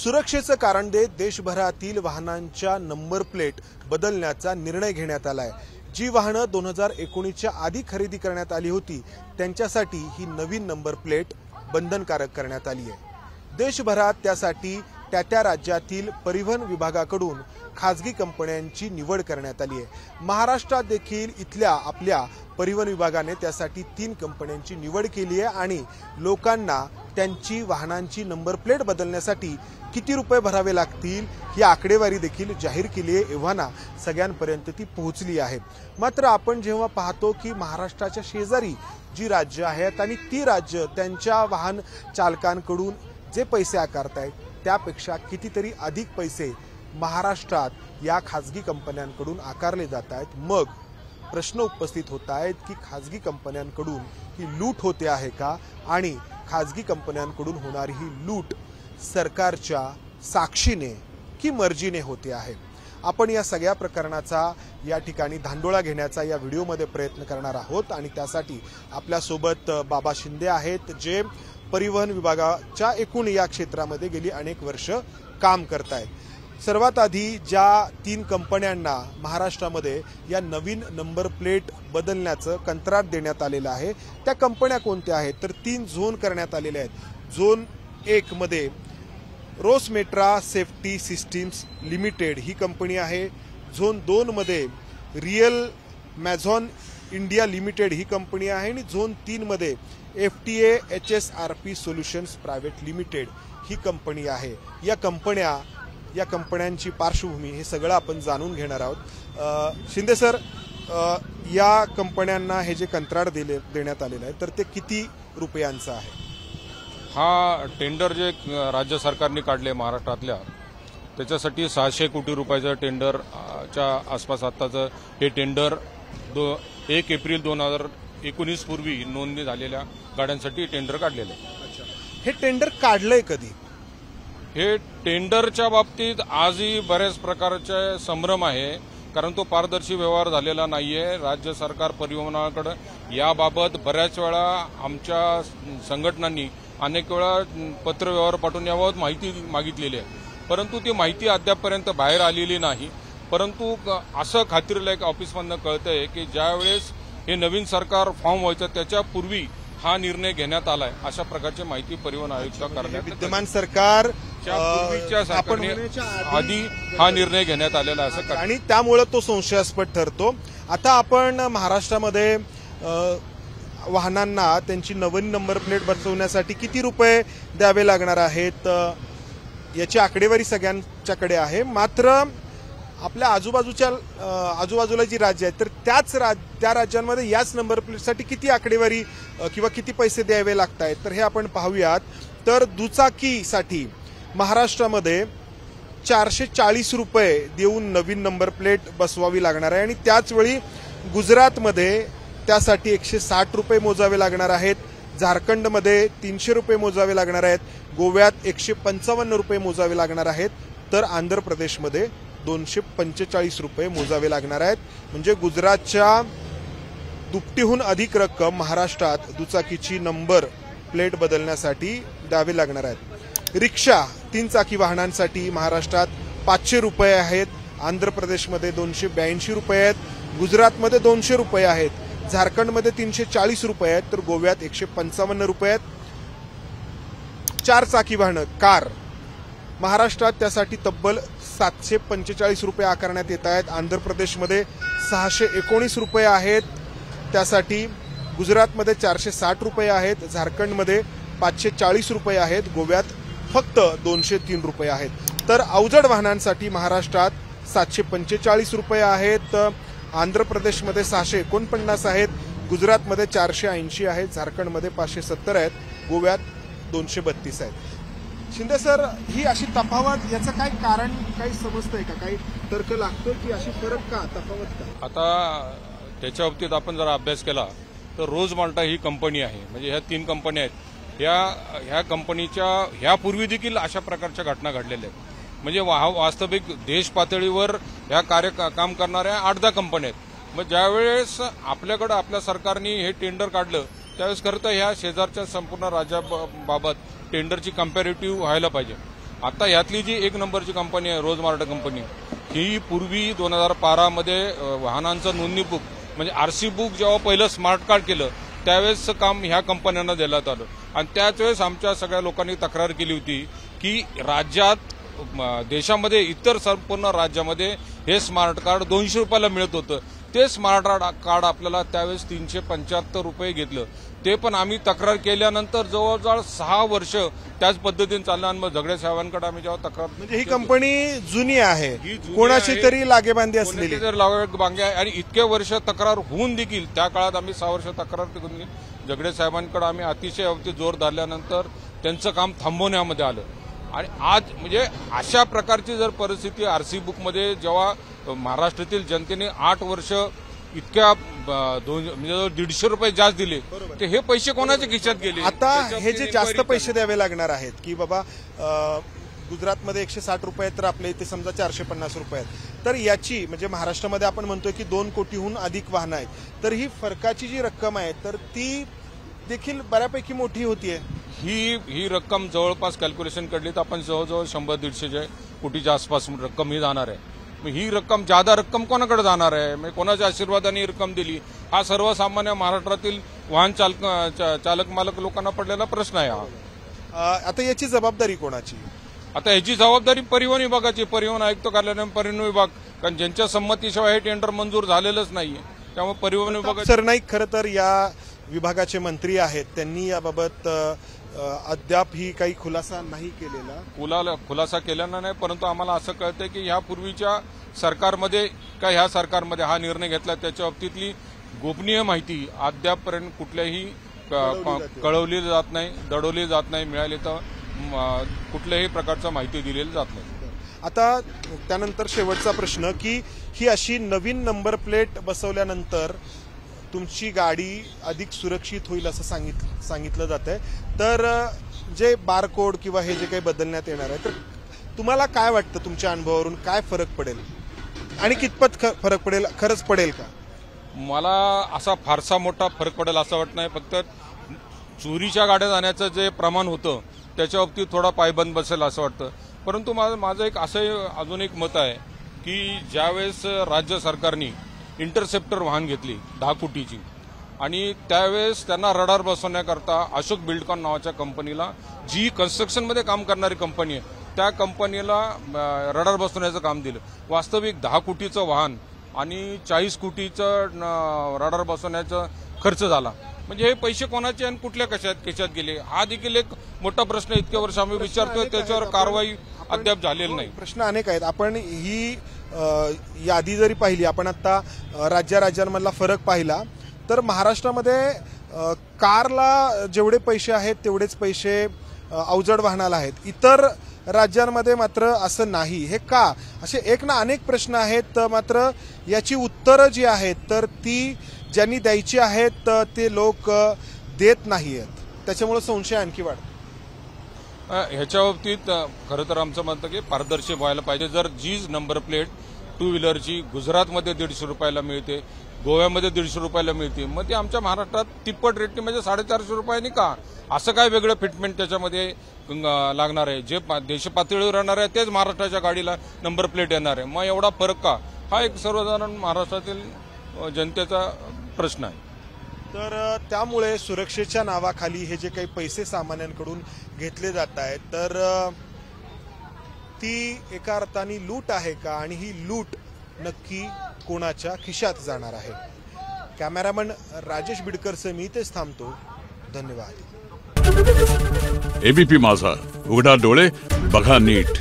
सुरक्षेचं कारण देत देशभरातील वाहनांच्या नंबर प्लेट बदलण्याचा निर्णय घेण्यात आलाय। जी वाहनं 2019च्या आधी खरेदी करण्यात आली होती त्यांच्यासाठी ही नवीन नंबर प्लेट बंधनकारक करण्यात आली आहे। देशभरात त्यासाठी त्या राज्यातील परिवहन विभागाकडून खासगी कंपन्यांची निवड करण्यात आली आहे। महाराष्ट्रात देखील इथल्या आपल्या परिवहन विभागाने त्यासाठी 3 कंपन्यांची निवड केली आहे आणि लोकांना त्यांची वाहनांची नंबर प्लेट बदलण्यासाठी किती रुपये भरावे लागतील ही आकडेवारी देखील जाहीर केली आहे। एव्हाना सगळ्यांपर्यंत ती पोहोचली आहे। मात्र आपण जेव्हा पाहतो की महाराष्ट्राच्या शेजारी जी राज्य आहेत आणि ती राज्य त्यांच्या वाहन चालकांकडून जे पैसे आकारतायत त्यापेक्षा कितीतरी अधिक पैसे महाराष्ट्रात या खासगी कंपन्यांकडून आकारले जात आहेत। मग प्रश्न उपस्थित होत आहेत की खासगी कंपन्यांकडून ही लूट होते आहे का आणि खासगी कंपन्यांकडून होणारी ही लूट सरकारच्या साक्षीने की मर्जीने होते आहे। आपण या सगळ्या प्रकरणाचा या ठिकाणी धांडोळा घेण्याचा या व्हिडिओमध्ये प्रयत्न करणार आहोत आणि त्यासाठी आपल्या सोबत बाबा शिंदे आहेत जे परिवहन विभागाच्या एकूण या क्षेत्रामध्ये गेली अनेक वर्ष काम करतायत। सर्वात आधी ज्या 3 कंपन्यांना महाराष्ट्रामध्ये या नवीन नंबर प्लेट बदलण्याचं कंत्राट देण्यात आलेलं आहे त्या कंपन्या कोणत्या आहेत तर 3 झोन करण्यात आलेले आहेत। झोन 1 मध्ये रोसमेट्रा सेफ्टी सिस्टीम्स लिमिटेड ही कंपनी आहे। झोन 2 मध्ये रियल मॅझॉन इंडिया लिमिटेड ही कंपनी आहे आणि झोन 3 मध्ये FTA HSRP solutions private limited ही कंपनी आहे। या कंपन्यांची पार्श्वभूमी हे सगळं आपण जाणून घेणार आहोत। शिंदे सर, या कंपन्यांना हे जे कंत्राट देण्यात आलेलं आहे तर ते किती रुपयांचं आहे? हा टेंडर जे राज्य सरकारने काढले महाराष्ट्रातल्या त्याच्यासाठी 600 कोटी रुपयाचं टेंडरच्या आसपास आताचं हे टेंडर 1 एप्रिल 2019 पूर्वी नोंदणी झालेल्या गाड्यांसाठी टेंडर काढलेलं आहे। हे टेंडर काढलंय कधी? हे टेंडरच्या बाबतीत आजही बऱ्याच प्रकारचे संभ्रम आहे कारण तो पारदर्शी व्यवहार झालेला नाहीये। राज्य सरकार परिवहनाकडे याबाबत बऱ्याच वेळा आमच्या संघटनांनी अनेक वेळा पत्रव्यवहार पाठवून याबाबत माहिती मागितलेली आहे परंतु ती माहिती अद्यापपर्यंत बाहेर आलेली नाही। परंतु असं खात्रीलायक ऑफिसमधनं कळतंय की ज्यावेळेस हे नवीन सरकार फॉर्म व्हायचं त्याच्यापूर्वी हा निर्णय घेण्यात आलाय अशा प्रकारची माहिती परिवहन आयुक्त करण्यात विद्यमान सरकार आधी हा निर्णय घेण्यात आलेला असं आणि त्यामुळे तो संशयास्पद ठरतो। आता आपण महाराष्ट्रामध्ये वाहनांना त्यांची नवीन नंबर प्लेट बसवण्यासाठी किती रुपये द्यावे लागणार आहेत याची आकडेवारी सगळ्यांच्याकडे आहे। मात्र आपल्या आजूबाजूला जी राज्य आहेत तर त्या राज्यांमध्ये याच नंबर प्लेटसाठी किती आकडेवारी किंवा किती पैसे द्यावे लागत आहेत तर हे आपण पाहूयात। तर दुचाकीसाठी महाराष्ट्रामध्ये 440 रुपये देऊन नवीन नंबर प्लेट बसवावी लागणार आहे आणि त्याचवेळी गुजरातमध्ये त्यासाठी 160 रुपये मोजावे लागणार आहेत। झारखंडमध्ये 300 रुपये मोजावे लागणार आहेत। गोव्यात 155 रुपये मोजावे लागणार आहेत तर आंध्र प्रदेशमध्ये 245 रुपये मोजावे लागणार आहेत। म्हणजे गुजरातच्या दुपटीहून अधिक रक्कम महाराष्ट्रात दुचाकीची नंबर प्लेट बदलण्यासाठी द्यावी लागणार आहेत। रिक्षा 3 चाकी वाहनांसाठी महाराष्ट्रात 500 रुपये आहेत। आंध्र प्रदेशमध्ये 282 रुपये आहेत। गुजरातमध्ये 200 रुपये आहेत। झारखंडमध्ये 340 रुपये आहेत तर गोव्यात 155 रुपये आहेत। 4 चाकी वाहनं कार महाराष्ट्रात त्यासाठी तब्बल 745 रुपये आकारण्यात येत आहेत। आंध्र प्रदेशमध्ये 619 रुपये आहेत त्यासाठी। गुजरातमध्ये 460 रुपये आहेत। झारखंडमध्ये 540 रुपये आहेत। गोव्यात फक्त 203 रुपये आहेत। तर अवजड वाहनांसाठी महाराष्ट्रात 745 रुपये आहेत। आंध्र प्रदेशमध्ये 649 आहेत। गुजरातमध्ये 480 आहेत। झारखंडमध्ये 570 आहेत। गोव्यात 232 आहेत। शिंदे सर, ही अशी तफावत याचं काय कारण काही समजतंय का? काही तर्क लागतो की अशी फरक का, तफावत का? आता त्याच्या बाबतीत आपण जरा अभ्यास केला तर रोज माल्टा ही कंपनी आहे म्हणजे ह्या 3 कंपन्या आहेत। ह्या कंपनीच्या ह्यापूर्वी देखील अशा प्रकारच्या घटना घडलेल्या आहेत। म्हणजे वास्तविक देश पातळीवर ह्या काम करणाऱ्या 8-10 कंपन्या आहेत। मग ज्यावेळेस आपल्याकडे आपल्या सरकारने हे टेंडर काढलं त्यावेळेस खरं तर ह्या शेजारच्या संपूर्ण राज्याबाबत टेंडरची कंपॅरेटिव्ह व्हायला पाहिजे। आता यातली जी एक नंबरची कंपनी आहे रोजमार्ट कंपनी, ही पूर्वी 2012 मध्ये वाहनांचं नोंदणी बुक म्हणजे आरसी बुक जेव्हा पहिलं स्मार्ट कार्ड केलं त्यावेळेस काम ह्या कंपन्यांना देण्यात आलं आणि त्याच वेळेस आमच्या सगळ्या लोकांनी तक्रार केली होती की राज्यात देशामध्ये इतर संपूर्ण राज्यामध्ये हे स्मार्ट कार्ड 200 रुपयाला मिळत होतं. ते स्मार्ट कार्ड आपल्याला त्यावेळेस 375 रुपये घेतलं. ते पण आम्ही तक्रार केल्यानंतर जवळजवळ 6 वर्ष त्याच पद्धतीने चाललं आणि मग झगडे साहेबांकडे आम्ही जेव्हा तक्रार म्हणजे ही कंपनी जुनी आहे, कोणाची तरी लागेबांधी असलेली लागेबांधी आहे आणि इतके वर्ष तक्रार होऊन देखील त्या काळात आम्ही 6 वर्ष तक्रार केली. झगडे साहेबांकडे आम्ही अतिशय अवधी जोर धरल्यानंतर त्यांचं काम थांबवण्यामध्ये आलं आणि आज म्हणजे अशा प्रकारची जर परिस्थिती आरसी बुकमध्ये जेव्हा महाराष्ट्रातील जनतेने 8 वर्ष इतक्या म्हणजे 150 रुपये जास्त दिले, ते हे पैसे कोणाच्या खिशात गेले? आता हे जे जास्त पैसे द्यावे लागणार आहेत की बाबा गुजरातमध्ये 160 रुपये तर आपल्या इथे समजा 450 रुपये आहेत, तर याची म्हणजे महाराष्ट्रामध्ये आपण म्हणतोय की 2 कोटीहून अधिक वाहनं आहेत, तर ही फरकाची जी रक्कम आहे तर ती देखील बऱ्यापैकी मोठी होतीये. ही रक्कम जवळपास कॅल्क्युलेशन काढली तर आपण जवळजवळ 100-150 कोटीच्या आसपास रक्कम ही जाणार आहे. ही रक्कम जादा रक्कम कोणाकडे जाणार आहे? म्हणजे कोणाच्या आशीर्वादाने ही रक्कम दिली? हा सर्वसामान्य महाराष्ट्रातील वाहन चालक मालक लोकांना पडलेला प्रश्न आहे हा. आता याची जबाबदारी कोणाची? आता याची जबाबदारी परिवहन विभागाची, परिवहन आयुक्त कार्यालय, परिवहन विभाग, कारण ज्यांच्या संमतीशिवाय हे टेंडर मंजूर झालेलंच नाहीये. त्यामुळे परिवहन विभाग सरनाईक खरं तर या विभागाचे मंत्री आहेत, त्यांनी याबाबत अद्याप ही काही खुलासा नाही केलेला. खुलासा केलेला नाही, परंतु आम्हाला असं कळतंय की ह्यापूर्वीच्या सरकारमध्ये का ह्या सरकारमध्ये हा निर्णय घेतला त्याच्या बाबतीतली गोपनीय माहिती अद्यापपर्यंत कुठल्याही कळवली जात नाही, दडवली जात नाही, मिळाली तर कुठल्याही प्रकारचा माहिती दिलेली जात नाही. आता त्यानंतर शेवटचा प्रश्न की ही अशी नवीन नंबर प्लेट बसवल्यानंतर तुमची गाडी अधिक सुरक्षित होईल असं सांगितलं जात आहे, तर जे बारकोड किंवा हे जे काही बदलण्यात येणार आहे तर तुम्हाला काय वाटतं, तुमच्या अनुभवावरून काय फरक पडेल आणि कितपत फरक पडेल, खरंच पडेल का? मला असा फारसा मोठा फरक पडेल असं वाटत नाही. फक्त चोरीच्या गाड्या जाण्याचं जे प्रमाण होतं त्याच्या बाबतीत थोडा पायबंद बसेल असं वाटतं. परंतु माझं एक असं अजून एक मत आहे की ज्यावेळेस राज्य सरकारने इंटरसेप्टर वाहन घेतली 10 कोटीची आणि त्यावेळेस त्यांना रडार बसवण्याकरता अशोक बिल्डकॉन नावाच्या कंपनीला, जी कन्स्ट्रक्शनमध्ये काम करणारी कंपनी आहे, त्या कंपनीला रडार बसवण्याचं काम दिलं. वास्तविक 10 कोटीचं वाहन आणि 40 कोटीचं रडार बसवण्याचा खर्च झाला. म्हणजे हे पैसे कोणाचे आणि कुठल्या कशात गेले हा देखील एक मोठा प्रश्न इतक्या वर्ष आम्ही विचारतोय, त्याच्यावर कारवाई अद्याप झालेली नाही. प्रश्न अनेक आहेत. आपण ही यादी जरी पाहिली, आपण आता राज्यांमधला फरक पाहिला, तर महाराष्ट्रामध्ये कारला जेवढे पैसे आहेत तेवढेच पैसे अवजड वाहनाला आहेत. इतर राज्यांमध्ये मात्र असं नाही. हे का? असे एक ना अनेक प्रश्न आहेत, मात्र याची उत्तरं जी आहेत तर ती ज्यांनी द्यायची आहेत ते लोक देत नाही आहेत. त्याच्यामुळे संशय आणखी वाढतो. ह्याच्या बाबतीत खरं तर आमचं म्हणतं की पारदर्शी व्हायला पाहिजे. जर जीच नंबर प्लेट 2 व्हीलरची गुजरातमध्ये 150 रुपयाला मिळते, गोव्यामध्ये 150 रुपयाला मिळते, मग ती आमच्या महाराष्ट्रात तिप्पट रेटने म्हणजे 450 रुपयांनी का? असं काय वेगळं फिटमेंट त्याच्यामध्ये लागणार आहे? जे देश पातळीवर राहणार आहे तेच महाराष्ट्राच्या गाडीला नंबर प्लेट येणार आहे, मग एवढा फरक का? हा एक सर्वसाधारण महाराष्ट्रातील जनतेचा प्रश्न आहे. तर त्यामुळे सुरक्षेच्या नावाखाली हे जे काही पैसे सामान्यांकडून घेतले जात आहेत तर ती एका अर्थाने लूट आहे का, आणि ही लूट नक्की कोणाच्या खिशात जाणार आहे? कॅमेरामन राजेश बिडकरसह मी इथेच थांबतो. धन्यवाद. एबीपी माझा, उघडा डोळे बघा नीट.